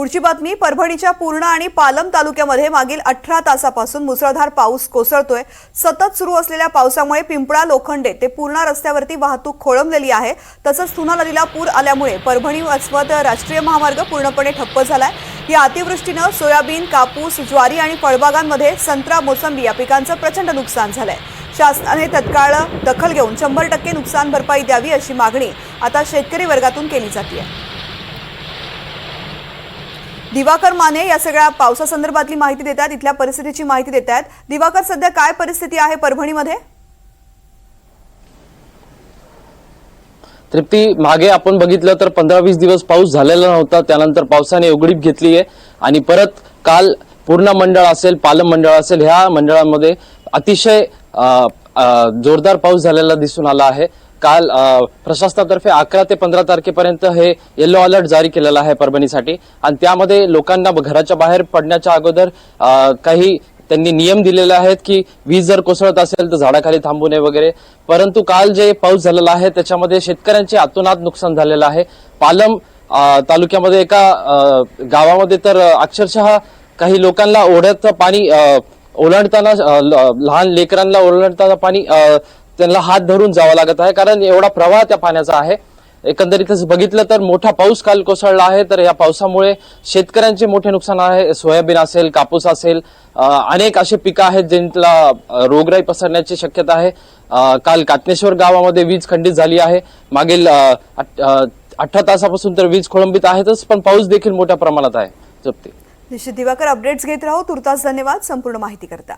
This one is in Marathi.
पुढची बातमी परभणीच्या पूर्णा आणि पालम तालुक्यामध्ये मागील 18 तासापासून मुसळधार पाऊस कोसळतोय। सतत सुरू असलेल्या पावसामुळे पिंपळा लोखंडे ते पूर्णा रस्त्यावरती वाहतूक खोळंबलेली आहे। तसंच तुना नदीला पूर आल्यामुळे परभणी वसवत राष्ट्रीय महामार्ग पूर्णपणे ठप्प झालाय। या अतिवृष्टीने सोयाबीन, कापूस, ज्वारी आणि फळबागांमध्ये संत्रा, मोसंबी या पिकांचं प्रचंड नुकसान झालंय। शासनाने तत्काळ दखल घेऊन 100% नुकसान भरपाई द्यावी अशी मागणी आता शेतकरी वर्गातून केली जाते। दिवाकर माने या सगळ्या पावसासंदर्भातली माहिती देतात, इथल्या परिस्थितीची माहिती देतात। दिवाकर, सध्या काय परिस्थिती आहे परभणीमध्ये? तृप्ती, मागे आपण बघितलं तर 15-20 दिवस पाऊस झालेला नव्हता। त्यानंतर पावसाने उघडीप घेतली आहे आणि परत काल पूर्णा मंडळ असेल, पालम मंडळ असेल, ह्या मंडळांमध्ये अतिशय जोरदार पाऊस झालेला दिसून आला आहे। काल प्रशासनातर्फे 11 ते 15 तारखेपर्यंत हे येलो अलर्ट जारी केलेला आहे परभणीसाठी आणि त्यामध्ये लोकांना घराच्या बाहेर पडण्याच्या अगोदर काही त्यांनी नियम दिलेले आहेत की वीज जर कोसळत असेल तर झाडाखाली थांबू नये वगैरे। परंतु काल जे पाऊस झालेला आहे त्याच्यामध्ये शेतकऱ्यांचे अतोनात नुकसान झालेलं आहे। पालम तालुक्यामध्ये एका गावामध्ये तर अक्षरशः काही लोकांना ओढ्याचं पाणी ओलांडताना, लहान लेकरांना ओलांडताना पाणी त्यांना हात धरून जावं लागत आहे, कारण एवढा प्रवाह त्या पाण्याचा आहे। एकंदरीतच बघितलं तर मोठा पाऊस काल कोसळला आहे, तर या पावसामुळे शेतकऱ्यांचे मोठे नुकसान आहे। सोयाबीन असेल, कापूस असेल, अनेक असे पिकं आहेत ज्यांना रोगराई पसरण्याची शक्यता आहे। काल कातनेश्वर गावामध्ये वीज खंडित झाली आहे। मागील 18 तासापासून तर वीज खोळंबित आहेतच, पण पाऊस देखील मोठ्या प्रमाणात आहे। निश्चित दिवाकर, अपडेट्स घेत राहू। तुर्तास धन्यवाद संपूर्ण माहिती करता।